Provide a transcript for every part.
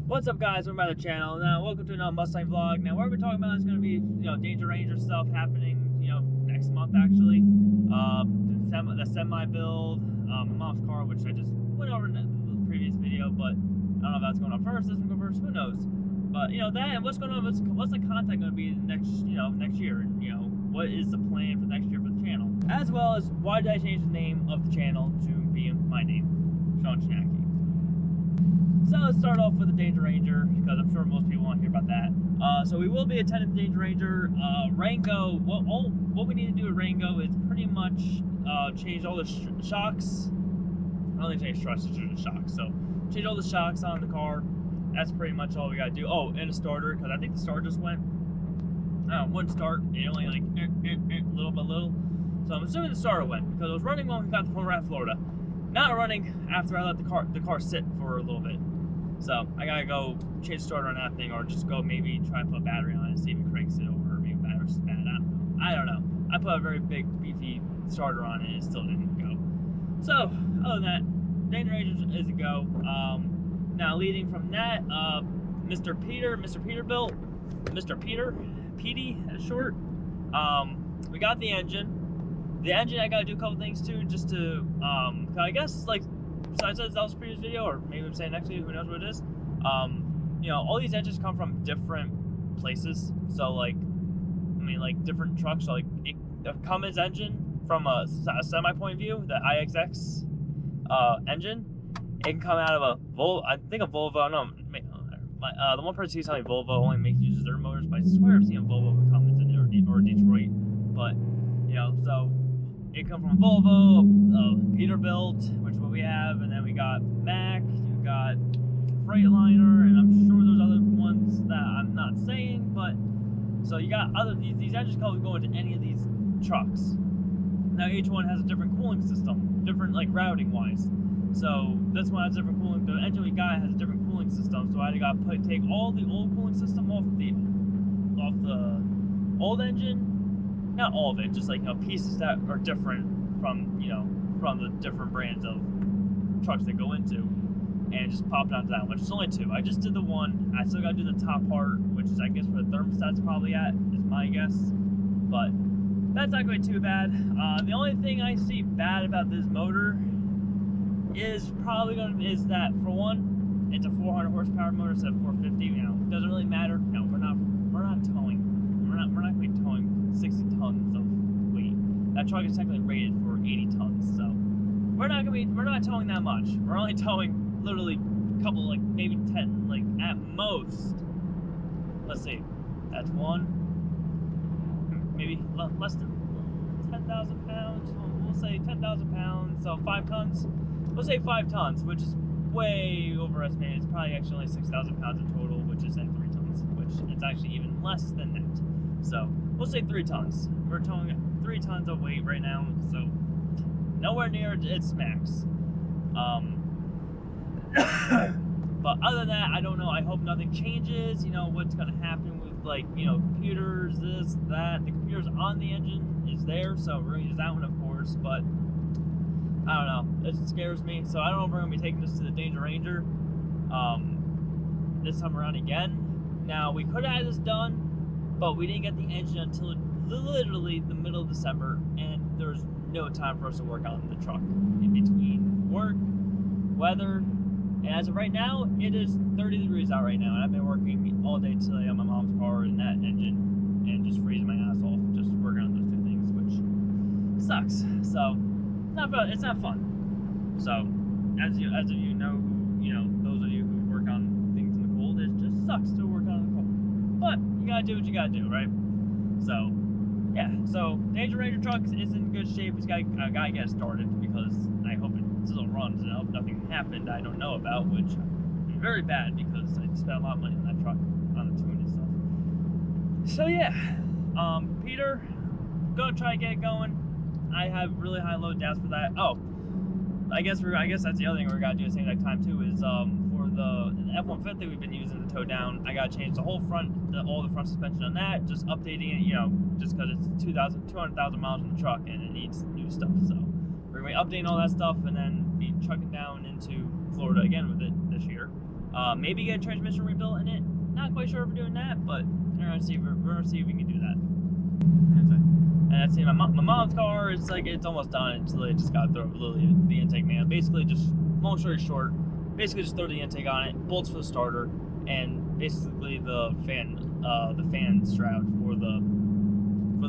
What's up, guys? Welcome back to the channel. Now, welcome to another Mustang vlog. Now, what we're talking about is going to be, Danger Ranger stuff happening, next month actually. The semi build, my mom's car, which I just went over in the previous video, but I don't know if that's going on first. This one go first. Who knows? But that and what's going on? What's the content going to be next year? And what is the plan for next year for the channel? As well as why did I change the name of the channel to be my name, Sean Chinaki. So let's start off with the Danger Ranger, because I'm sure most people want to hear about that. So we will be attending the Danger Ranger. Rango, what we need to do with Rango is pretty much change all the shocks. I don't think change struts, it's just the shocks. So change all the shocks on the car. That's pretty much all we got to do. Oh, and a starter, because I think the starter just went, wouldn't start. It only like little by little. So I'm assuming the starter went, because it was running when we got from around Florida. Not running after I let the car sit for a little bit. So I gotta go change the starter on that thing, or just go maybe try and put a battery on it and see if it cranks it over, or maybe the battery's bad. I don't know. I put a very big beefy starter on it and it still didn't go. So other than that, Danger Ranger is a go. Now leading from that, Mr. Peterbilt, Mr. Peter, Petey as short. We got the engine. The engine, I gotta do a couple things too, just to, I guess, like, besides that was previous video, or maybe I'm saying next video, who knows what it is. All these engines come from different places. So, like, different trucks. So, like, the Cummins engine, from a semi point of view, the IXX engine, it can come out of a Volvo. I think a Volvo. No, the one person he's telling me Volvo only uses their motors, but I swear I've seen a Volvo with Cummins in it, or Detroit. But so. It comes from Volvo, Peterbilt, which is what we have, and then we got Mack, you got Freightliner, and I'm sure there's other ones that I'm not saying, but so you got these engines can go into any of these trucks. Now each one has a different cooling system, different like routing wise. So this one has different cooling. The engine we got has a different cooling system, so I got to take all the old cooling system off the old engine. Not all of it, just like pieces that are different from from the different brands of trucks that go into, and just pop it onto that one, which is only two. I just did the one. I still got to do the top part, which is I guess where the thermostat's probably at, is my guess. But that's not going to be too bad. The only thing I see bad about this motor is that, for one, it's a 400 horsepower motor instead of 450. It doesn't really matter. No, we're not towing. We're not going to be towing 60 tons of weight. That truck is technically rated for 80 tons, so we're not towing that much. We're only towing literally a couple, like maybe 10, like at most. Let's see, that's one, maybe less than 10,000 pounds. We'll say 10,000 pounds, so 5 tons. We'll say 5 tons, which is way overestimated. It's probably actually only 6,000 pounds in total, which is then 3 tons, which it's actually even less than that. So we'll say 3 tons. We're towing 3 tons of weight right now, so nowhere near its max. But other than that, I don't know. I hope nothing changes. What's going to happen with computers, this, that. The computers on the engine is there, so we're going to use that one, of course. But I don't know. It scares me. So I don't know if we're going to be taking this to the Danger Ranger this time around again. Now we could have had this done, but we didn't get the engine until literally the middle of December, and there's no time for us to work on the truck in between work, weather, and as of right now, it is 30 degrees out right now, and I've been working all day today on my mom's car and that engine, and just freezing my ass off, just working on those 2 things, which sucks. So, it's not fun. So, as of you know, those of you who work on things in the cold, it just sucks to work on the cold. But you gotta do what you gotta do, right? So, yeah. So, Danger Ranger truck is in good shape. I gotta get it started, because I hope it still runs, and I hope nothing happened I don't know about, which would be very bad, because I spent a lot of money on that truck, on the tune and stuff. So, yeah. Peter, gonna try to get it going. I have really high load doubts for that. Oh, I guess that's the other thing we gotta do at the same time too, is for the F-150 we've been using to tow down, I gotta change the whole front, all the front suspension on that, just updating it, just because it's 200,000 miles on the truck and it needs new stuff. So we're gonna be updating all that stuff and then be trucking down into Florida again with it this year. Maybe get a transmission rebuilt in it. Not quite sure if we're doing that, but we're gonna see if we can do that. And that's my mom's car. It's like it's almost done. It's literally just gotta throw literally the intake man. Basically, just long story short, basically just throw the intake on it, bolts for the starter, and basically the fan shroud for the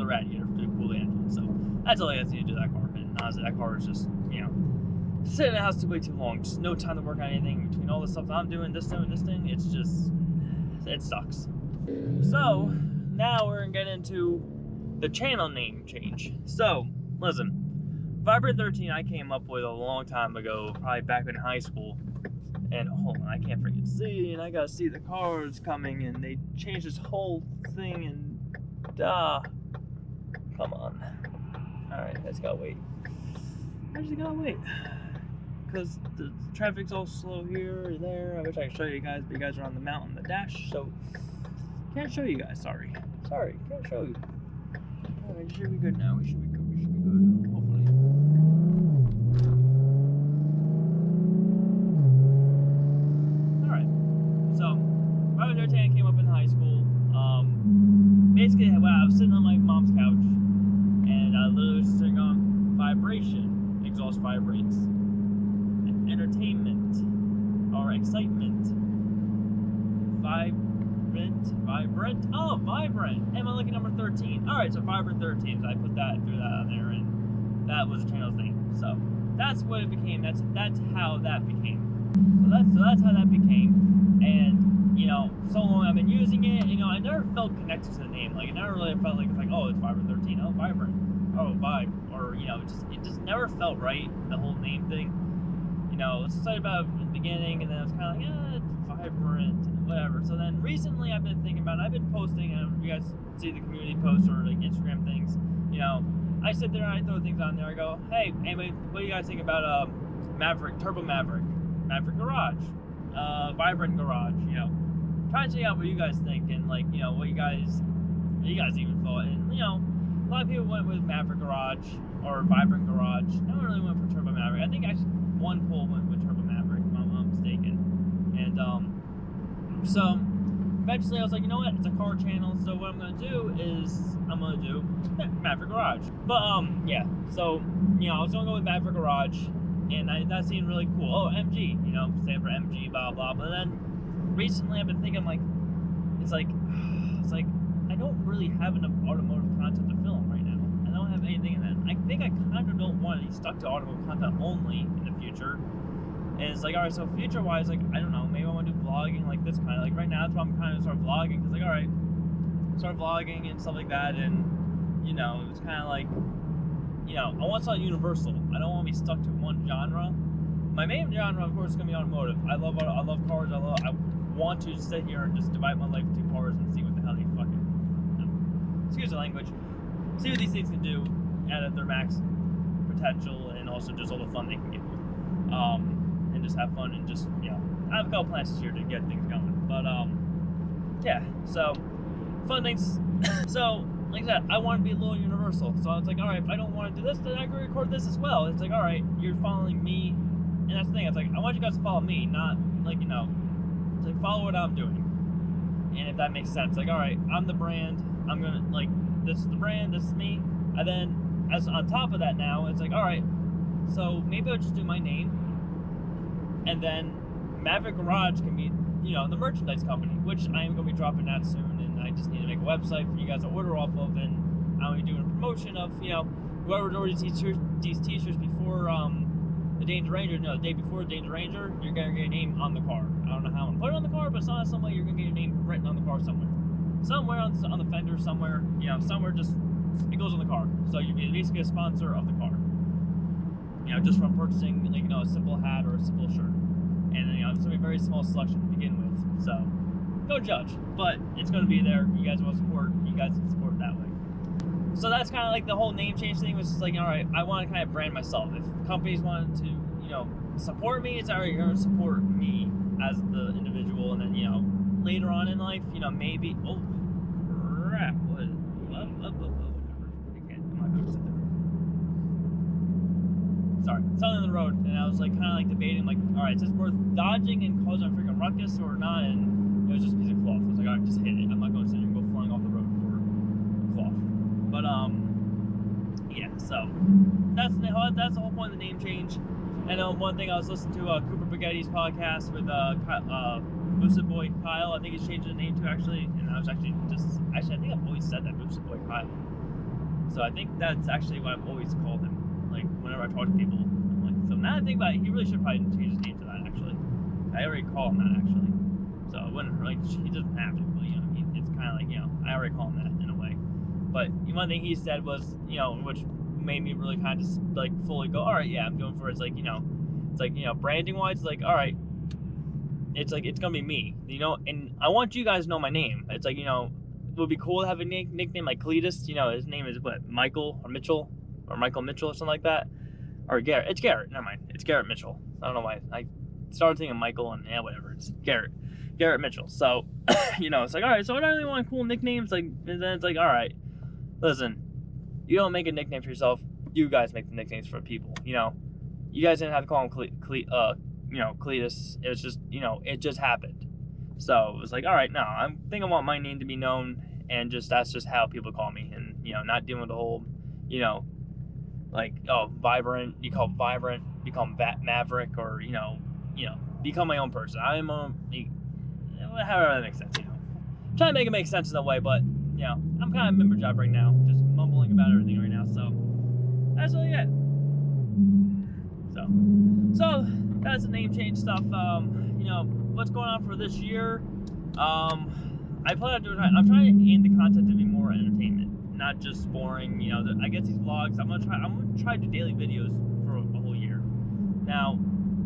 radiator to cool the engine. So that's all I got to do to that car. And honestly, that car is just sitting in the house way too long. Just no time to work on anything between all the stuff that I'm doing, this thing. It's just it sucks. So now we're gonna get into the channel name change. So, listen, Vibrant 13 I came up with a long time ago, probably back in high school. And hold on, I can't freaking see, and I gotta see the cars coming, and they changed this whole thing, and come on. Alright, I just gotta wait. I just gotta wait. Because the traffic's all slow here and there. I wish I could show you guys, but you guys are on the mountain, the dash, so can't show you guys, sorry, can't show you. Alright, we should be good now. We should be good. Hopefully. Alright. So, Vibrant 13 came up in high school. Basically, when I was sitting on my mom's couch, and I literally was sitting on vibration, exhaust vibrates, entertainment, or excitement, vibrant. Oh, Vibrant. And my lucky number 13. Alright, so Vibrant 13. So I threw that on there, and that was the channel's name. So that's what it became. That's how that became. So that's how that became. And so long I've been using it. I never felt connected to the name. Like, it never really felt like it's like, oh, it's Vibrant 13. Oh, Vibrant. Oh, Vibe. Or it just never felt right. The whole name thing. I was excited about it in the beginning, and then I was kind of like, it's Vibrant, whatever. So then recently I've been thinking about it. I've been posting, and you guys see the community posts or like Instagram things. I sit there and I throw things on there. I go, hey, anyway, what do you guys think about Turbo Maverick Garage, Vibrant Garage? Trying to check out what you guys think, and like what you guys even thought. And a lot of people went with Maverick Garage or Vibrant Garage. No one really went for Turbo Maverick. I think actually one poll went with Turbo Maverick, if I'm not mistaken. And so eventually I was like, you know what? It's a car channel, so what I'm gonna do is I'm gonna do Maverick Garage. But yeah. So I was gonna go with Maverick Garage, and that seemed really cool. Oh, MG, stand for MG, blah blah. But then recently I've been thinking it's like I don't really have enough automotive content to film right now. I don't have anything in that. I think I kind of don't want to be stuck to automotive content only in the future. And it's like, alright, so future-wise, like, I don't know, maybe I want to do vlogging like this kind of, like, right now that's why I'm kind of start vlogging, because, like, alright, start vlogging and stuff like that, and, it's kind of like, I want something universal. I don't want to be stuck to one genre. My main genre, of course, is going to be automotive. I love cars. I want to sit here and just divide my life into cars and see what the hell they fucking, excuse the language, see what these things can do at their max potential, and also just all the fun they can give you. And just have fun, and just, I have a couple plans this year to get things going. But, yeah, so, fun things. So, like I said, I want to be a little universal. So it's like, alright, if I don't want to do this, then I can record this as well. It's like, alright, you're following me. And that's the thing, it's like, I want you guys to follow me, not, like, it's like, follow what I'm doing. And if that makes sense, like, alright, I'm the brand. I'm gonna, like, this is the brand, this is me. And then, as on top of that now, it's like, alright, so maybe I'll just do my name. And then Maverick Garage can be, the merchandise company, which I am going to be dropping that soon, and I just need to make a website for you guys to order off of, and I'm going to be doing a promotion of, whoever orders these t-shirts before the Danger Ranger, the day before the Danger Ranger, you're going to get a name on the car. I don't know how I'm going to put it on the car, but somehow, some way, you're going to get your name written on the car somewhere. Somewhere on the fender, somewhere, somewhere just, it goes on the car. So you're basically a sponsor of the car. Just from purchasing, like, a simple hat or a simple shirt. And then, it's going to be a very small selection to begin with. So, don't judge. But it's going to be there. You guys want to support, you guys can support it that way. So that's kind of like the whole name change thing, was just like, alright, I want to kind of brand myself. If companies wanted to, support me, it's alright, you're going to support me as the individual. And then, later on in life, maybe, oh, crap, whatever. I can't, I'm not going to sit there. Sorry. something in the road, and I was like kind of like debating, like, all right, is this worth dodging and causing a freaking ruckus or not? And it was just a piece of cloth. I was like, all right, just hit it. I'm not going to sit and go flying off the road for cloth. But yeah. So that's the whole point of the name change. And one thing, I was listening to Cooper Baghetti's podcast with Boosted Boy Kyle. I think he's changed the name to, actually, and I was actually I think I've always said that, Boosted Boy Kyle. So I think that's actually what I've always called him. Like whenever I talk to people, I'm like, so now that I think about it, he really should probably change his name to that. Actually, I already call him that, actually. So it wouldn't, like, he doesn't have to, but it's kind of like, I already call him that in a way. But one thing he said was, which made me really kind of just like fully go, all right, yeah, I'm going for it. It's like, branding wise, like, all right, it's like, it's gonna be me, and I want you guys to know my name. It's like, it would be cool to have a nickname like Cletus. His name is what, Michael or Mitchell, or Michael Mitchell or something like that, or Garrett. It's Garrett. Never mind. It's Garrett Mitchell. I don't know why I started thinking Michael, and whatever. It's Garrett Mitchell. So, it's like, all right. So I don't really want cool nicknames. Like, and then it's like, all right, listen, you don't make a nickname for yourself. You guys make the nicknames for people. You guys didn't have to call him Cletus. It was just, it just happened. So it was like, all right, no, I think I want my name to be known, and that's just how people call me, and not dealing with the whole, like, Vibrant. You call Vibrant, become Maverick, or become my own person. however that makes sense. I'm trying to make it make sense in a way, but I'm kind of member job right now, just mumbling about everything right now. So that's really it. So that's the name change stuff. What's going on for this year? I plan on doing. I'm trying to aim the content to be more entertainment, not just boring. I get these vlogs. I'm gonna try to do daily videos for a whole year. Now,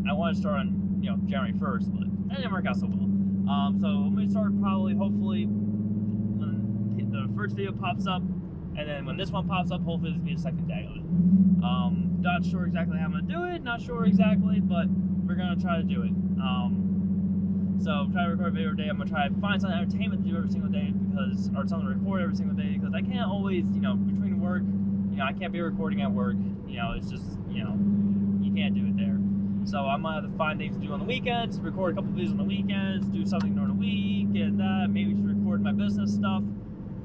I want to start on January 1st, but that didn't work out so well. So I'm gonna start hopefully when the first video pops up, and then when this one pops up, hopefully this will be the second day of it. Not sure exactly how I'm gonna do it. Not sure exactly, but we're gonna try to do it. So I'm trying to record a video every day. I'm gonna try to find some entertainment to do every single day, or something to record every single day, because I can't always, between work, I can't be recording at work. It's just, you can't do it there. So I'm gonna have to find things to do on the weekends, record a couple videos on the weekends, do something during the week, and maybe just record my business stuff,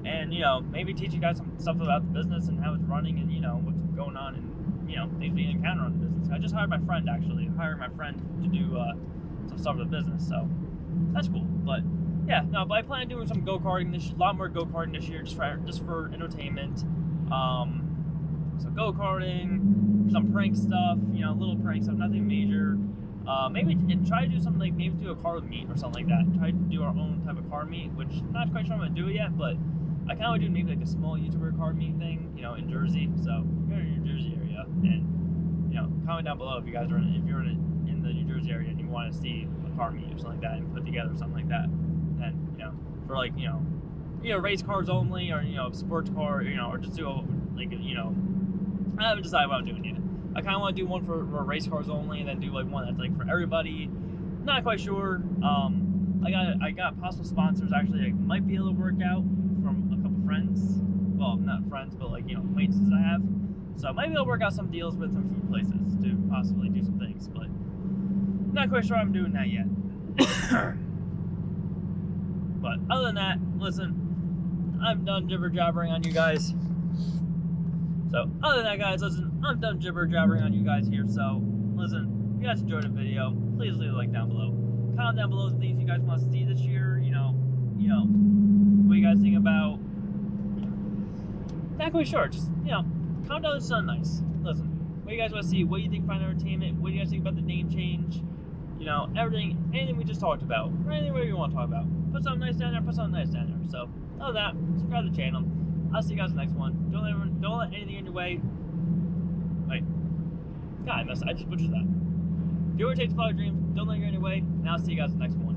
and maybe teach you guys some stuff about the business and how it's running, and what's going on, and things we encounter on the business. I just hired my friend, actually. To do some stuff with the business, so that's cool. But yeah, no, but I plan on doing some go-karting a lot more go-karting this year, just for entertainment. So go-karting, some prank stuff, little prank stuff, nothing major. Maybe try to do something like, maybe do a car meet or something like that. Try to do our own type of car meet, which I'm not quite sure I'm gonna do it yet, but I kind of want to do maybe like a small YouTuber car meet thing, in Jersey. So if you're in the New Jersey area, and comment down below if you're in the New Jersey area and you want to see a car meet or something like that, and put together something like that. And for like race cars only, or sports car, or just do I haven't decided what I'm doing yet. I kind of want to do one for race cars only, and then do like one that's like for everybody. Not quite sure. I got possible sponsors, actually. I might be able to work out from a couple friends. Well, not friends, but like acquaintances I have. So I might be able to work out some deals with some food places to possibly do some things, but not quite sure I'm doing that yet. But other than that, listen, I'm done jibber jabbering on you guys. So other than that, guys, listen, I'm done jibber jabbering on you guys here. So listen, if you guys enjoyed the video, please leave a like down below. Comment down below the things you guys want to see this year. What you guys think about. Not quite sure. Just comment down something nice. Listen, what you guys want to see? What do you think about entertainment? What do you guys think about the name change? Anything we just talked about, or anything you want to talk about. Put something nice down there. Put something nice down there. So other than that, subscribe to the channel. I'll see you guys in the next one. Don't let anything in your way. Wait. God, I just butchered that. Do what it takes to follow your dreams. Don't let it get in your way. And I'll see you guys in the next one.